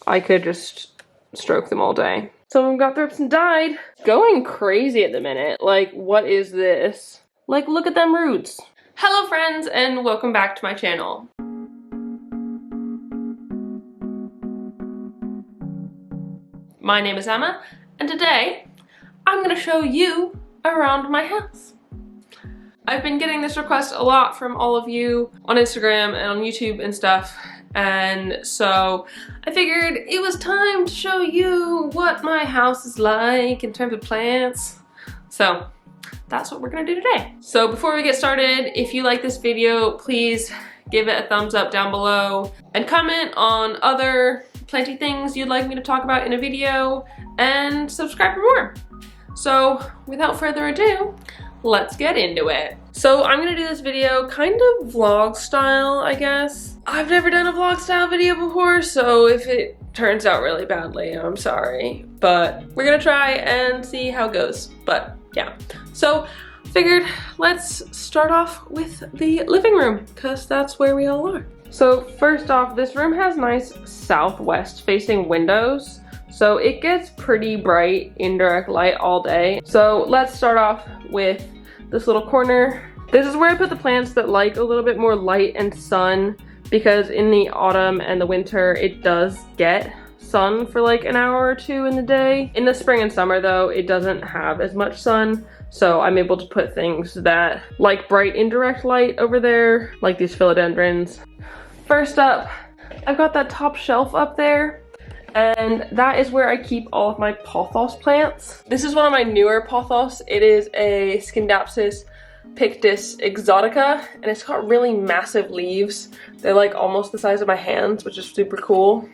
I could just stroke them all day. Some of them got thrips and died. Going crazy at the minute. Like, what is this? Like, look at them roots. Hello friends, and welcome back to my channel. My name is Emma, and today I'm gonna show you around my house. I've been getting this request a lot from all of you on Instagram and on YouTube and stuff, and so I figured it was time to show you what my house is like in terms of plants. So that's what we're gonna do today. So before we get started, if you like this video, please give it a thumbs up down below and comment on other planty things you'd like me to talk about in a video, and subscribe for more. So without further ado, let's get into it. So I'm gonna do this video kind of vlog style, I guess. I've never done a vlog style video before, so if it turns out really badly, I'm sorry. But we're gonna try and see how it goes. But yeah, so figured let's start off with the living room, because that's where we all are. So first off, this room has nice southwest facing windows, so it gets pretty bright indirect light all day. So let's start off with this little corner. This is where I put the plants that like a little bit more light and sun, because in the autumn and the winter it does get sun for like an hour or two in the day. In the spring and summer though, it doesn't have as much sun, so I'm able to put things that like bright indirect light over there, like these philodendrons. First up, I've got that top shelf up there, and that is where I keep all of my pothos plants. This is one of my newer pothos. It is a Scindapsus Pictus exotica, and it's got really massive leaves. They're like almost the size of my hands, which is super cool.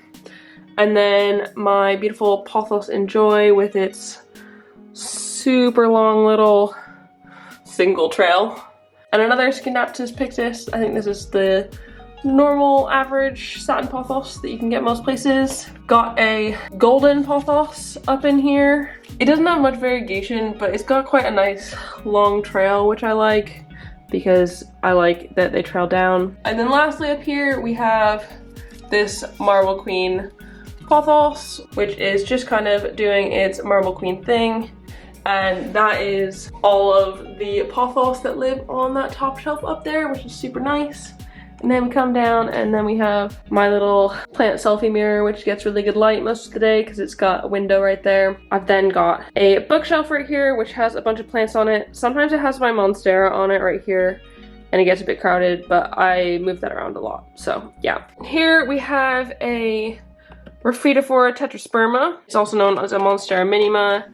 And then my beautiful pothos Enjoy with its super long little single trail. And another Scindapsus Pictus. I think this is the normal average satin pothos that you can get most places. Got a golden pothos up in here. It doesn't have much variegation, but it's got quite a nice long trail, which I like because I like that they trail down. And then lastly up here we have this Marble Queen pothos, which is just kind of doing its Marble Queen thing. And that is all of the pothos that live on that top shelf up there, which is super nice. And then we come down, and then we have my little plant selfie mirror, which gets really good light most of the day because it's got a window right there. I've then got a bookshelf right here, which has a bunch of plants on it. Sometimes it has my monstera on it right here, and it gets a bit crowded, but I move that around a lot. So yeah. Here we have a Rhaphidophora tetrasperma. It's also known as a monstera minima.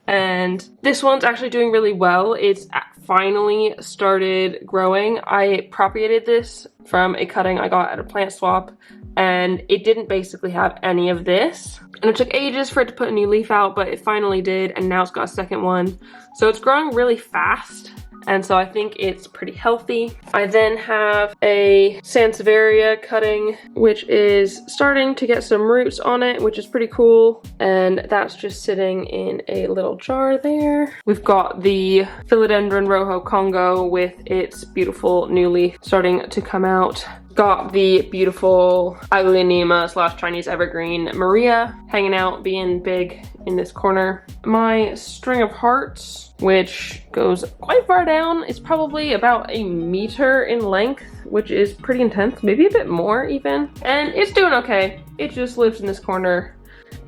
And this one's actually doing really well. It's finally started growing. I propagated this from a cutting I got at a plant swap, and it didn't basically have any of this. And it took ages for it to put a new leaf out, but it finally did, and now it's got a second one. So it's growing really fast, and so I think it's pretty healthy. I then have a Sansevieria cutting, which is starting to get some roots on it, which is pretty cool. And that's just sitting in a little jar there. We've got the Philodendron Rojo Congo with its beautiful new leaf starting to come out. Got the beautiful Aglaonema / Chinese evergreen Maria hanging out, being big in this corner. My string of hearts, which goes quite far down. It's probably about a meter in length, which is pretty intense, maybe a bit more even. And it's doing okay. It just lives in this corner.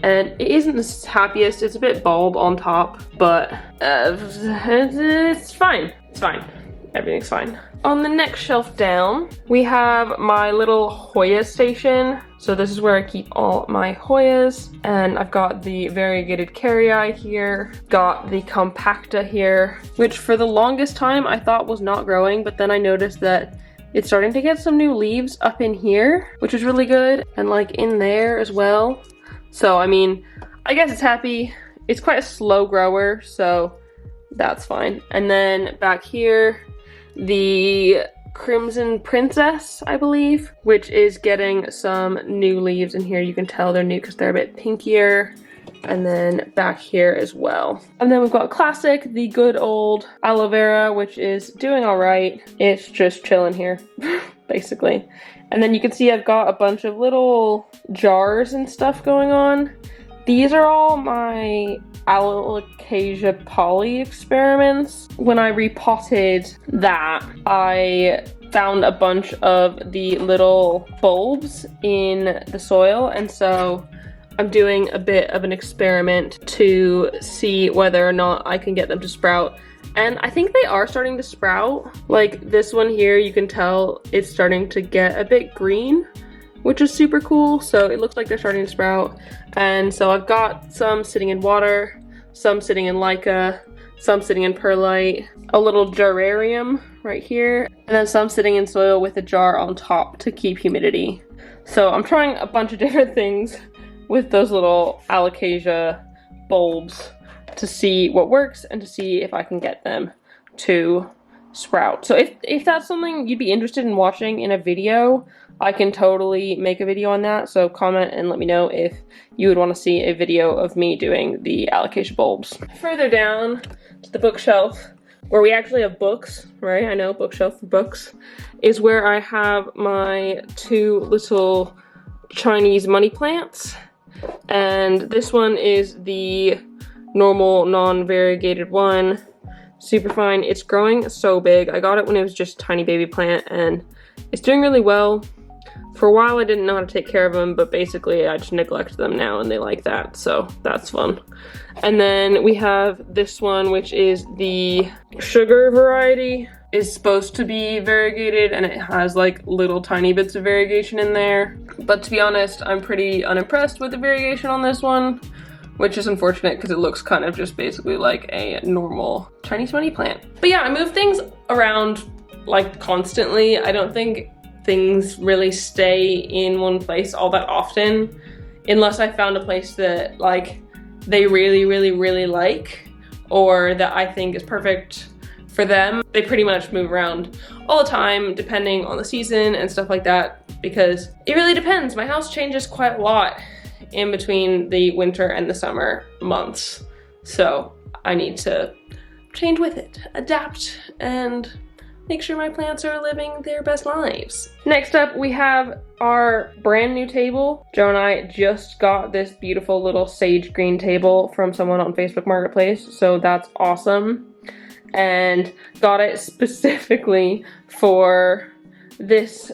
And it isn't the happiest. It's a bit bald on top, but it's fine. It's fine. Everything's fine. On the next shelf down, we have my little Hoya station. So this is where I keep all my Hoyas. And I've got the variegated caryi here, got the compacta here, which for the longest time I thought was not growing, but then I noticed that it's starting to get some new leaves up in here, which is really good, and like in there as well. So I mean, I guess it's happy. It's quite a slow grower, so that's fine. And then back here, the Crimson Princess, I believe, which is getting some new leaves in here. You can tell they're new because they're a bit pinkier. And then back here as well. And then we've got Classic, the good old aloe vera, which is doing all right. It's just chilling here, basically. And then you can see I've got a bunch of little jars and stuff going on. These are all my alocasia poly experiments. When I repotted that, I found a bunch of the little bulbs in the soil, and so I'm doing a bit of an experiment to see whether or not I can get them to sprout. And I think they are starting to sprout. Like this one here, you can tell it's starting to get a bit green, which is super cool. So it looks like they're starting to sprout. And so I've got some sitting in water, some sitting in Leica, some sitting in perlite, a little jararium right here, and then some sitting in soil with a jar on top to keep humidity. So I'm trying a bunch of different things with those little alocasia bulbs to see what works and to see if I can get them to sprout. So if that's something you'd be interested in watching in a video, I can totally make a video on that. So comment and let me know if you would want to see a video of me doing the alocasia bulbs. Further down to the bookshelf, where we actually have books, right? I know, bookshelf for books, is where I have my two little Chinese money plants. And this one is the normal non-variegated one. Super fine. It's growing so big. I got it when it was just a tiny baby plant and it's doing really well. For a while I didn't know how to take care of them, but basically I just neglect them now and they like that, so that's fun. And then we have this one, which is the sugar variety. It's supposed to be variegated and it has like little tiny bits of variegation in there. But to be honest, I'm pretty unimpressed with the variegation on this one, which is unfortunate because it looks kind of just basically like a normal Chinese money plant. But yeah, I move things around like constantly. I don't think things really stay in one place all that often, unless I found a place that like they really like, or that I think is perfect for them. They pretty much move around all the time depending on the season and stuff like that, because it really depends. My house changes quite a lot in between the winter and the summer months, so I need to change with it, adapt, and make sure my plants are living their best lives. Next up, we have our brand new table. Joe and I just got this beautiful little sage green table from someone on Facebook Marketplace, so that's awesome. And got it specifically for this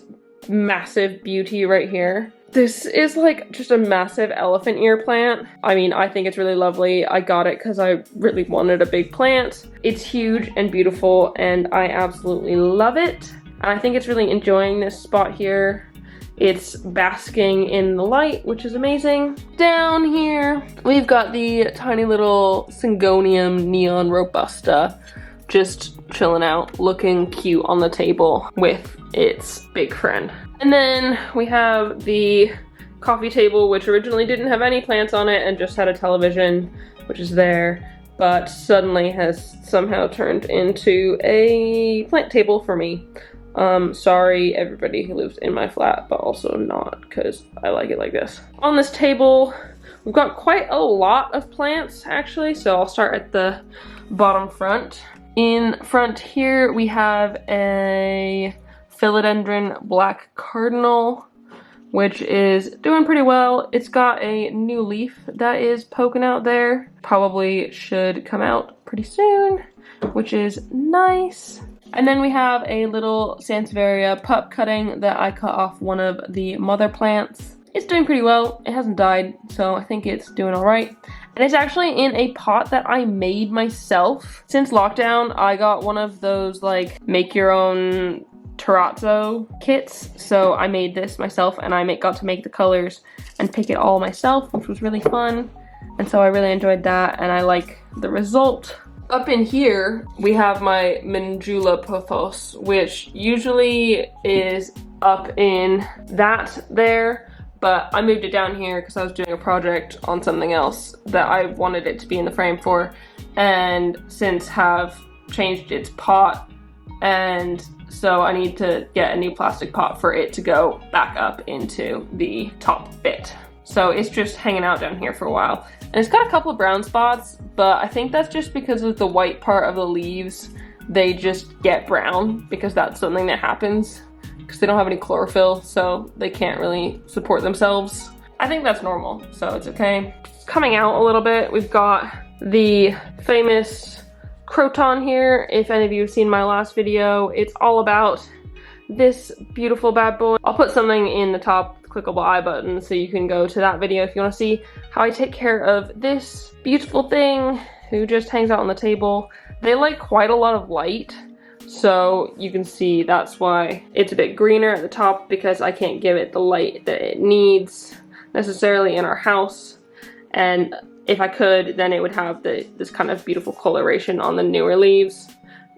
massive beauty right here. This is like just a massive elephant ear plant. I mean, I think it's really lovely. I got it because I really wanted a big plant. It's huge and beautiful and I absolutely love it. And I think it's really enjoying this spot here. It's basking in the light, which is amazing. Down here, we've got the tiny little Syngonium Neon Robusta just chilling out, looking cute on the table with its big friend. And then we have the coffee table, which originally didn't have any plants on it and just had a television, which is there, but suddenly has somehow turned into a plant table for me. Sorry everybody who lives in my flat, but also not, because I like it like this. On this table, we've got quite a lot of plants actually, so I'll start at the bottom front. In front here, we have a philodendron black cardinal, which is doing pretty well. It's got a new leaf that is poking out there. Probably should come out pretty soon, which is nice. And then we have a little Sansevieria pup cutting that I cut off one of the mother plants. It's doing pretty well. It hasn't died, so I think it's doing all right. And it's actually in a pot that I made myself. Since lockdown, I got one of those like make your own terrazzo kits. So I made this myself and I got to make the colors and pick it all myself, which was really fun. And so I really enjoyed that and I like the result. Up in here, we have my Manjula pothos, which usually is up in that there. But I moved it down here because I was doing a project on something else that I wanted it to be in the frame for, and since have changed its pot, and so I need to get a new plastic pot for it to go back up into the top bit. So it's just hanging out down here for a while. And it's got a couple of brown spots, but I think that's just because of the white part of the leaves. They just get brown because that's something that happens, because they don't have any chlorophyll, so they can't really support themselves. I think that's normal, so it's okay. Coming out a little bit, we've got the famous croton here. If any of you have seen my last video, it's all about this beautiful bad boy. I'll put something in the top clickable I button so you can go to that video if you want to see how I take care of this beautiful thing who just hangs out on the table. They like quite a lot of light, so you can see that's why it's a bit greener at the top, because I can't give it the light that it needs necessarily in our house. And if I could, then it would have this kind of beautiful coloration on the newer leaves,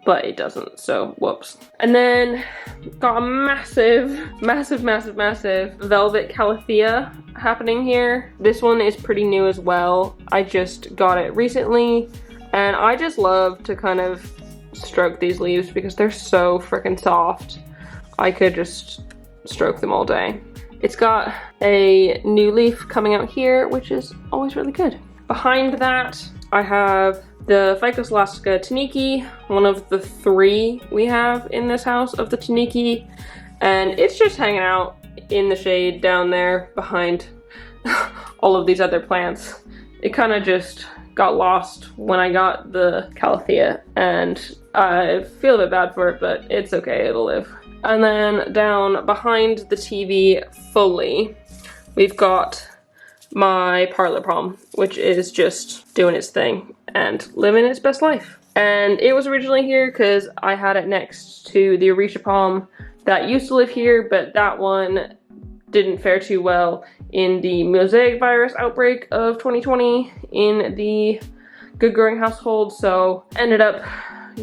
but it doesn't, so whoops. And then got a massive velvet calathea happening here. This one is pretty new as well. I just got it recently, and I just love to kind of stroke these leaves because they're so freaking soft. I could just stroke them all day. It's got a new leaf coming out here, which is always really good. Behind that, I have the Ficus elastica Taniki, one of the 3 we have in this house of the Taniki, and it's just hanging out in the shade down there behind all of these other plants. It kind of just got lost when I got the calathea, and I feel a bit bad for it, but it's okay, it'll live. And then down behind the TV fully, we've got my parlor palm, which is just doing its thing and living its best life. And it was originally here because I had it next to the Orisha palm that used to live here, but that one didn't fare too well in the mosaic virus outbreak of 2020 in the Good Growing household, so ended up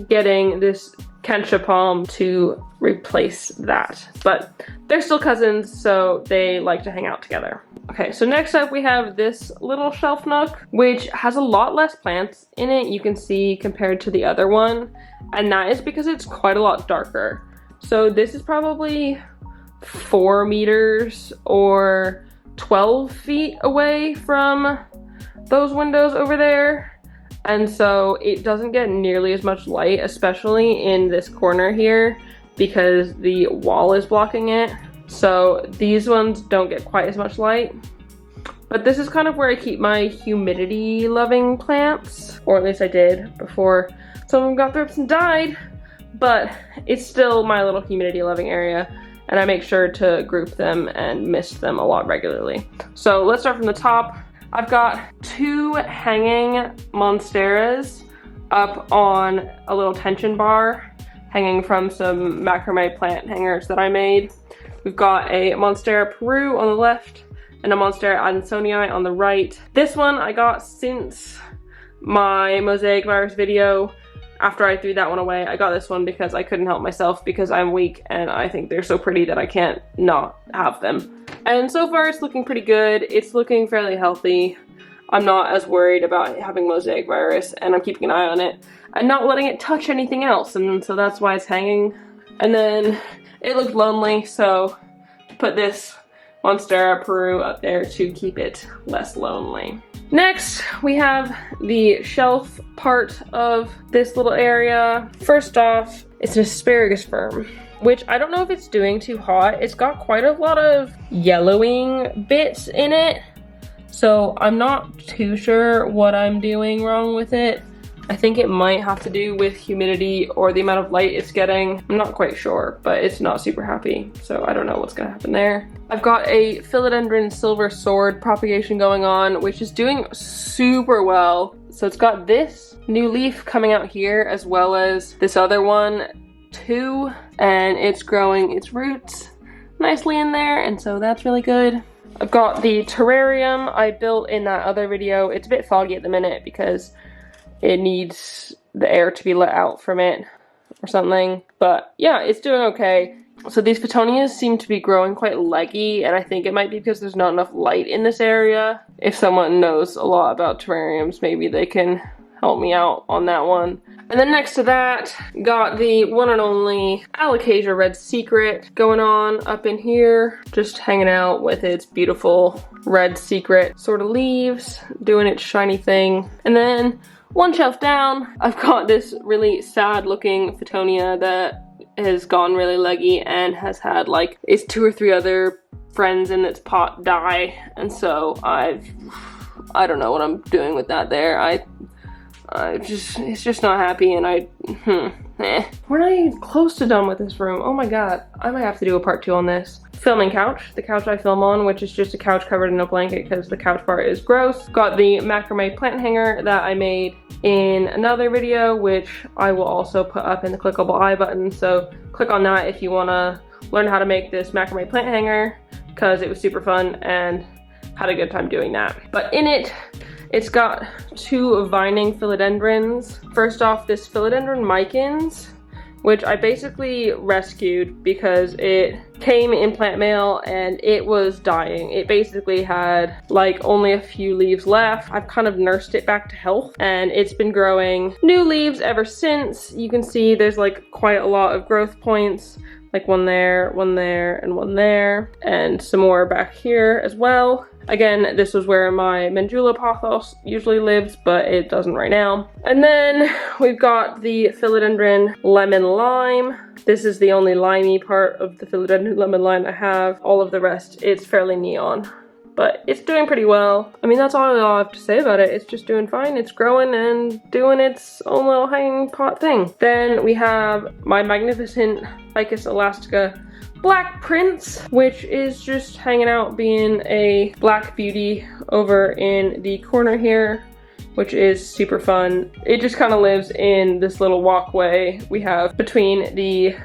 getting this Kentia palm to replace that. But they're still cousins, so they like to hang out together. Okay, so next up we have this little shelf nook, which has a lot less plants in it, you can see, compared to the other one, and that is because it's quite a lot darker. So this is probably 4 meters or 12 feet away from those windows over there. And so it doesn't get nearly as much light, especially in this corner here, because the wall is blocking it. So these ones don't get quite as much light. But this is kind of where I keep my humidity loving plants, or at least I did before some of them got thrips and died. But it's still my little humidity loving area, and I make sure to group them and mist them a lot regularly. So let's start from the top. I've got 2 hanging monsteras up on a little tension bar, hanging from some macrame plant hangers that I made. We've got a Monstera Peru on the left and a Monstera Adansonii on the right. This one I got since my mosaic virus video. After I threw that one away, I got this one because I couldn't help myself, because I'm weak and I think they're so pretty that I can't not have them. And so far it's looking pretty good. It's looking fairly healthy. I'm not as worried about having mosaic virus, and I'm keeping an eye on it and not letting it touch anything else, and so that's why it's hanging. And then it looked lonely, so put this Monstera Peru up there to keep it less lonely. Next, we have the shelf part of this little area. First off, it's an asparagus fern, which I don't know if it's doing too hot. It's got quite a lot of yellowing bits in it, so I'm not too sure what I'm doing wrong with it. I think it might have to do with humidity or the amount of light it's getting. I'm not quite sure, but it's not super happy, so I don't know what's gonna happen there. I've got a philodendron silver sword propagation going on, which is doing super well. So it's got this new leaf coming out here, as well as this other one too, and it's growing its roots nicely in there, and so that's really good. I've got the terrarium I built in that other video. It's a bit foggy at the minute because it needs the air to be let out from it or something. But yeah, it's doing okay. So these petunias seem to be growing quite leggy, and I think it might be because there's not enough light in this area. If someone knows a lot about terrariums, maybe they can help me out on that one. And then next to that, got the one and only Alocasia Red Secret going on up in here, just hanging out with its beautiful red secret sort of leaves, doing its shiny thing. And then one shelf down, I've got this really sad looking Fittonia that has gone really leggy and has had like its 2 or 3 other friends in its pot die, and so I don't know what I'm doing with that there. It's just not happy, and We're not even close to done with this room. Oh my god, I might have to do a part 2 on this. Filming couch, the couch I film on, which is just a couch covered in a blanket because the couch part is gross. Got the macrame plant hanger that I made in another video, which I will also put up in the clickable I button, so click on that if you want to learn how to make this macrame plant hanger, because it was super fun and had a good time doing that. But in it, it's got 2 vining philodendrons. First off, this philodendron micans, which I basically rescued because it came in plant mail and it was dying. It basically had like only a few leaves left. I've kind of nursed it back to health, and it's been growing new leaves ever since. You can see there's like quite a lot of growth points, like one there, and one there, and some more back here as well. Again, this was where my Mandula pothos usually lives, but it doesn't right now. And then we've got the philodendron lemon lime. This is the only limey part of the philodendron lemon lime I have. All of the rest, it's fairly neon, but it's doing pretty well. I mean, that's all I have to say about it. It's just doing fine. It's growing and doing its own little hanging pot thing. Then we have my magnificent Ficus elastica Black Prince, which is just hanging out being a black beauty over in the corner here, which is super fun. It just kind of lives in this little walkway we have between the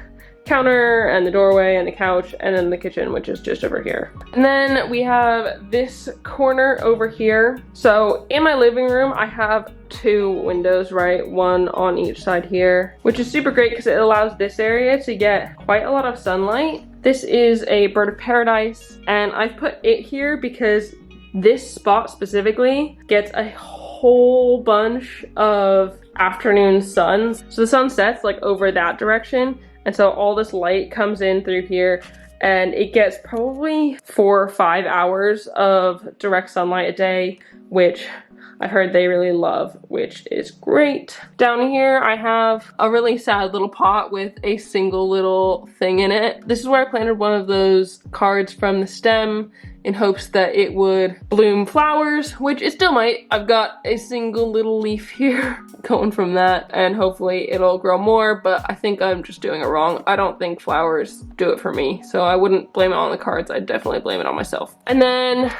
counter and the doorway and the couch and then the kitchen, which is just over here. And then we have this corner over here. So in my living room, I have 2 windows, right? One on each side here, which is super great because it allows this area to get quite a lot of sunlight. This is a bird of paradise, and I've put it here because this spot specifically gets a whole bunch of afternoon suns. So the sun sets like over that direction, and so all this light comes in through here, and it gets probably 4 or 5 hours of direct sunlight a day, which I heard they really love, which is great. Down here, I have a really sad little pot with a single little thing in it. This is where I planted one of those cards from the stem in hopes that it would bloom flowers, which it still might. I've got a single little leaf here going from that, and hopefully it'll grow more, but I think I'm just doing it wrong. I don't think flowers do it for me, so I wouldn't blame it on the cards. I'd definitely blame it on myself. And then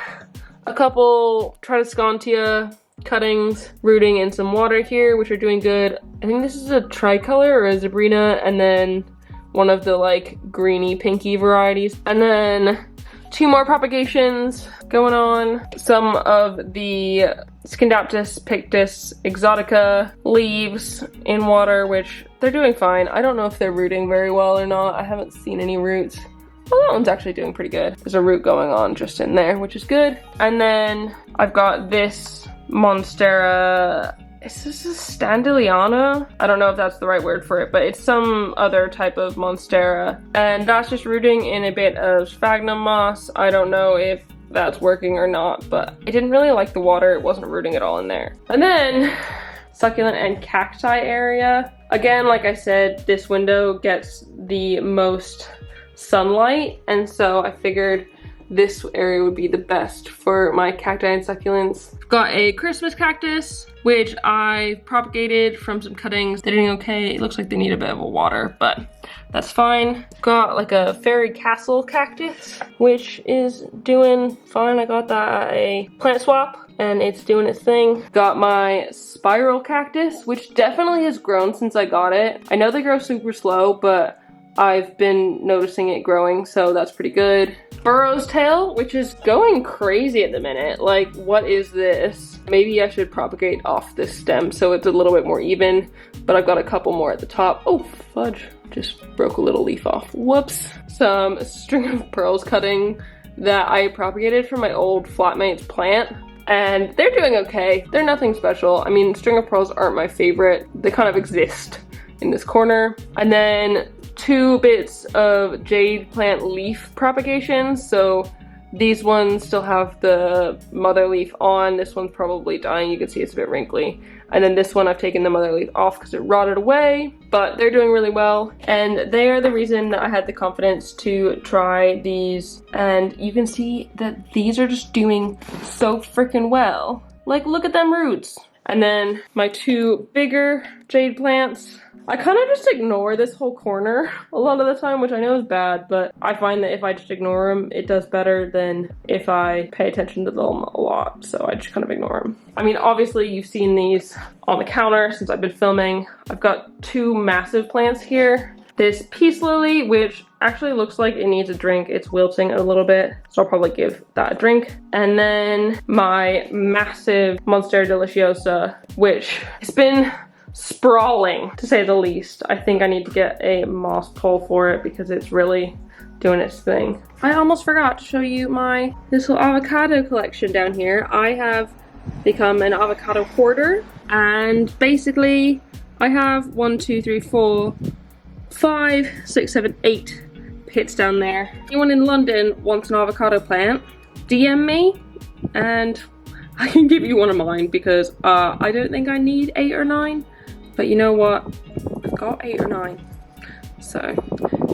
a couple Tridescantia cuttings rooting in some water here, which are doing good. I think this is a tricolor or a zebrina, and then one of the like greeny pinky varieties. And then 2 more propagations going on. Some of the Scindaptus pictus exotica leaves in water, which they're doing fine. I don't know if they're rooting very well or not. I haven't seen any roots. Well, that one's actually doing pretty good. There's a root going on just in there, which is good. And then I've got this Monstera, is this a Standeliana? I don't know if that's the right word for it, but it's some other type of Monstera. And that's just rooting in a bit of sphagnum moss. I don't know if that's working or not, but I didn't really like the water. It wasn't rooting at all in there. And then succulent and cacti area. Again, like I said, this window gets the most sunlight, and so I figured this area would be the best for my cacti and succulents. I've got a Christmas cactus, which I propagated from some cuttings. They're doing okay. It looks like they need a bit of a water, but that's fine. Got like a fairy castle cactus, which is doing fine. I got that at a plant swap, and it's doing its thing. Got my spiral cactus, which definitely has grown since I got it. I know they grow super slow, but I've been noticing it growing, so that's pretty good. Burrow's tail, which is going crazy at the minute. Like, what is this? Maybe I should propagate off this stem so it's a little bit more even, but I've got a couple more at the top. Oh, fudge. Just broke a little leaf off. Whoops. Some string of pearls cutting that I propagated from my old flatmate's plant, and they're doing okay. They're nothing special. I mean, string of pearls aren't my favorite. They kind of exist in this corner. And then 2 bits of jade plant leaf propagations. So These ones still have the mother leaf on. This one's probably dying. You can see it's a bit wrinkly. And then this one I've taken the mother leaf off because it rotted away, but they're doing really well. And they are the reason that I had the confidence to try these. And you can see that these are just doing so freaking well. Like, look at them roots. And then my two bigger jade plants. I kind of just ignore this whole corner a lot of the time, which I know is bad, but I find that if I just ignore them, it does better than if I pay attention to them a lot. So I just kind of ignore them. I mean, obviously you've seen these on the counter since I've been filming. I've got two massive plants here. This peace lily, which actually looks like it needs a drink. It's wilting a little bit, so I'll probably give that a drink. And then my massive Monstera Deliciosa, which has been sprawling, to say the least. I think I need to get a moss pole for it because it's really doing its thing. I almost forgot to show you my little avocado collection down here. I have become an avocado hoarder, and basically I have 1, 2, 3, 4, 5, 6, 7, 8 pits down there. Anyone in London wants an avocado plant, DM me and I can give you one of mine because I don't think I need 8 or 9. But you know what? I've got 8 or 9. So,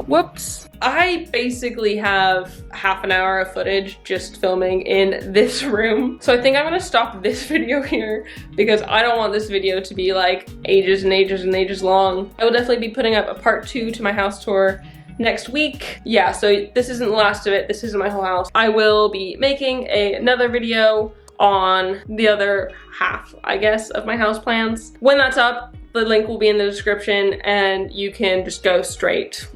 whoops. I basically have half an hour of footage just filming in this room. So I think I'm gonna stop this video here because I don't want this video to be like ages and ages and ages long. I will definitely be putting up a part 2 to my house tour next week. Yeah, so this isn't the last of it. This isn't my whole house. I will be making another video on the other half, I guess, of my house plans. When that's up, the link will be in the description and you can just go straight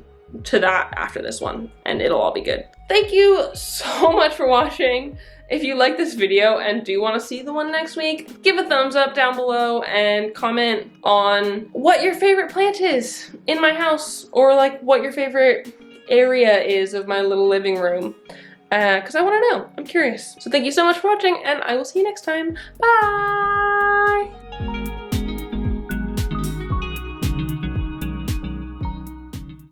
to that after this one and it'll all be good. Thank you so much for watching. If you like this video and do want to see the one next week, give a thumbs up down below and comment on what your favorite plant is in my house, or like what your favorite area is of my little living room. Because I want to know. I'm curious. So thank you so much for watching and I will see you next time. Bye!